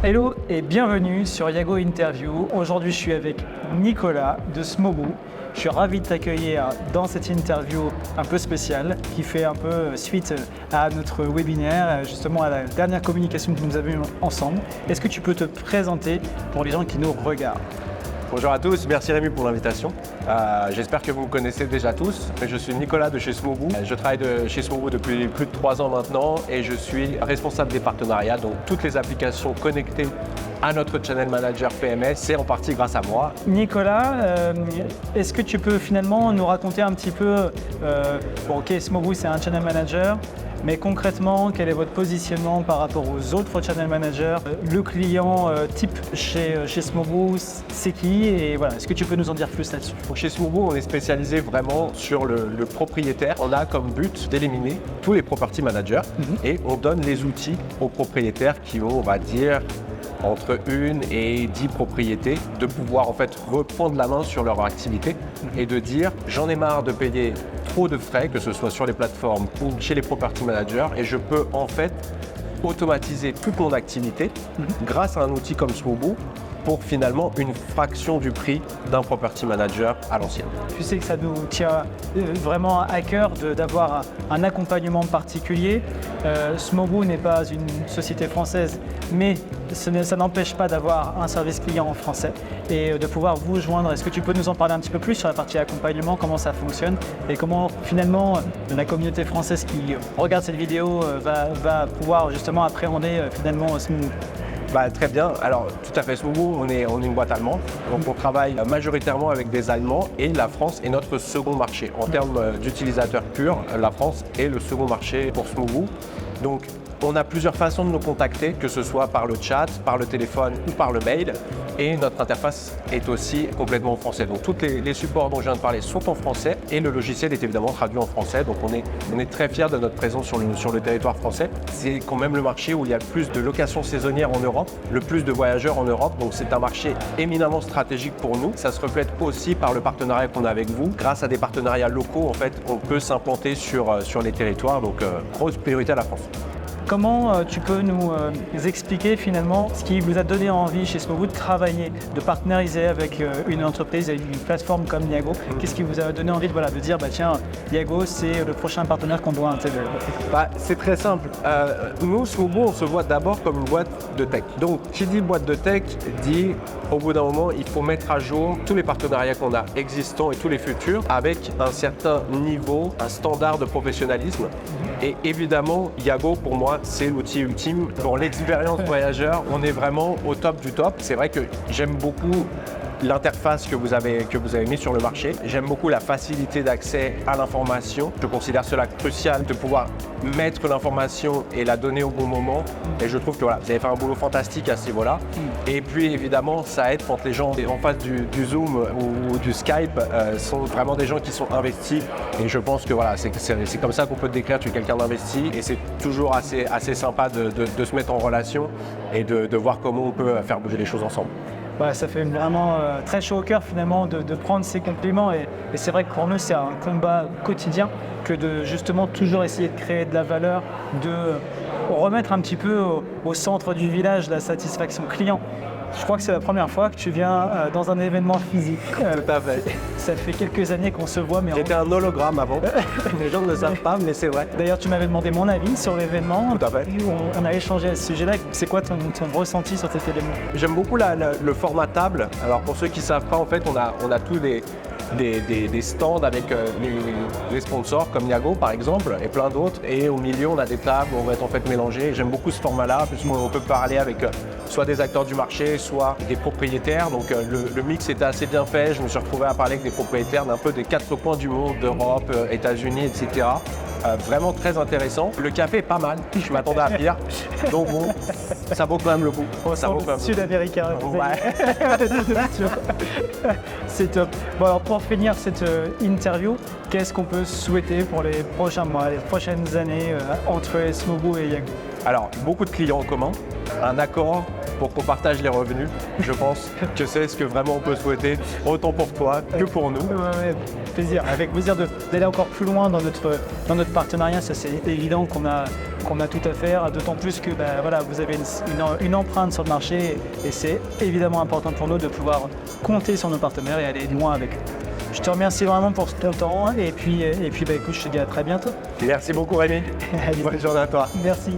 Hello et bienvenue sur Yago Interview. Aujourd'hui, je suis avec Nicolas de Smoboo. Je suis ravi de t'accueillir dans cette interview un peu spéciale qui fait un peu suite à notre webinaire, justement à la dernière communication que nous avons eue ensemble. Est-ce que tu peux te présenter pour les gens qui nous regardent ? Bonjour à tous, merci Rémi pour l'invitation. J'espère que vous me connaissez déjà tous. Je suis Nicolas de chez Smoboo. Je travaille chez Smoboo depuis plus de 3 ans maintenant et je suis responsable des partenariats. Donc toutes les applications connectées à notre channel manager PMS, c'est en partie grâce à moi. Nicolas, est-ce que tu peux finalement nous raconter un petit peu, ok, Smoboo c'est un channel manager, mais concrètement, quel est votre positionnement par rapport aux autres channel managers? Le client type chez Smoboo, c'est qui? Et voilà, est-ce que tu peux nous en dire plus là-dessus? Chez Smoboo, on est spécialisé vraiment sur le propriétaire. On a comme but d'éliminer tous les property managers et on donne les outils aux propriétaires qui ont, on va dire, entre 1 et 10 propriétés, de pouvoir en fait reprendre la main sur leur activité et de dire j'en ai marre de payer trop de frais, que ce soit sur les plateformes ou chez les property managers, et je peux en fait automatiser toute mon activité grâce à un outil comme Smoboo pour finalement une fraction du prix d'un property manager à l'ancienne. Tu sais que ça nous tient vraiment à cœur d'avoir un accompagnement particulier. Smoboo n'est pas une société française, mais ça n'empêche pas d'avoir un service client en français et de pouvoir vous joindre. Est-ce que tu peux nous en parler un petit peu plus sur la partie accompagnement, comment ça fonctionne et comment finalement la communauté française qui regarde cette vidéo va pouvoir justement appréhender finalement Smoboo? Très bien. Alors, tout à fait, Smoboo, on est une boîte allemande. Donc, on travaille majoritairement avec des Allemands et la France est notre second marché. En termes d'utilisateurs purs, la France est le second marché pour Smoboo. Donc, on a plusieurs façons de nous contacter, que ce soit par le chat, par le téléphone ou par le mail. Et notre interface est aussi complètement en français. Donc, tous les supports dont je viens de parler sont en français et le logiciel est évidemment traduit en français. Donc, on est très fiers de notre présence sur le territoire français. C'est quand même le marché où il y a le plus de locations saisonnières en Europe, le plus de voyageurs en Europe. Donc, c'est un marché éminemment stratégique pour nous. Ça se reflète aussi par le partenariat qu'on a avec vous. Grâce à des partenariats locaux, en fait, on peut s'implanter sur les territoires. Donc, grosse priorité à la France. Comment tu peux nous expliquer finalement ce qui vous a donné envie chez Smoboo de travailler, de partenariser avec une entreprise, avec une plateforme comme Yago? Qu'est-ce qui vous a donné envie de dire tiens, Yago c'est le prochain partenaire qu'on doit intégrer? C'est très simple. Nous, Smoboo, on se voit d'abord comme une boîte de tech. Donc, qui dit boîte de tech dit au bout d'un moment, il faut mettre à jour tous les partenariats qu'on a existants et tous les futurs avec un certain niveau, un standard de professionnalisme. Et évidemment, Yago, pour moi, c'est l'outil ultime. Pour l'expérience voyageur, on est vraiment au top du top. C'est vrai que j'aime beaucoup l'interface que vous avez mise sur le marché. J'aime beaucoup la facilité d'accès à l'information. Je considère cela crucial de pouvoir mettre l'information et la donner au bon moment. Et je trouve que voilà, vous avez fait un boulot fantastique à ce niveau-là. Et puis évidemment, ça aide quand les gens en face du Zoom ou du Skype sont vraiment des gens qui sont investis. Et je pense que voilà, c'est comme ça qu'on peut te décrire, tu es quelqu'un d'investi. Et c'est toujours assez sympa de se mettre en relation et de voir comment on peut faire bouger les choses ensemble. Ça fait vraiment très chaud au cœur finalement de prendre ces compliments et c'est vrai que pour nous c'est un combat quotidien que de justement toujours essayer de créer de la valeur, de remettre un petit peu au centre du village la satisfaction client. Je crois que c'est la première fois que tu viens dans un événement physique. Tout à fait. Ça fait quelques années qu'on se voit. J'étais un hologramme avant. Les gens ne le savent pas, mais c'est vrai. D'ailleurs, tu m'avais demandé mon avis sur l'événement. Tout à fait. On a échangé à ce sujet-là. C'est quoi ton ressenti sur cet événement? J'aime beaucoup le format table. Alors pour ceux qui ne savent pas, en fait, on a tous des stands avec les sponsors comme Yago par exemple et plein d'autres, et au milieu on a des tables où on va être en fait mélangés. J'aime beaucoup ce format-là puisqu'on peut parler avec soit des acteurs du marché, soit des propriétaires. Donc le mix était assez bien fait. Je me suis retrouvé à parler avec des propriétaires d'un peu des 4 coins du monde, d'Europe, États-Unis, etc. Vraiment très intéressant. Le café est pas mal, je m'attendais à pire. Donc bon, ça vaut quand même le coup. Sud-américain. Ouais. C'est top. Bon alors pour finir cette interview, qu'est-ce qu'on peut souhaiter pour les prochains mois, les prochaines années entre Smoboo et Yago? Alors beaucoup de clients en commun, un accord pour qu'on partage les revenus. Je pense que c'est ce que vraiment on peut souhaiter, autant pour toi que pour nous. Ouais, plaisir, avec plaisir d'aller encore plus loin dans notre partenariat. Ça, c'est évident qu'on a tout à faire, d'autant plus que voilà, vous avez une empreinte sur le marché et c'est évidemment important pour nous de pouvoir compter sur nos partenaires et aller loin avec eux. Je te remercie vraiment pour ton temps et puis écoute, je te dis à très bientôt. Merci beaucoup Rémi. Bonne journée à toi. Merci.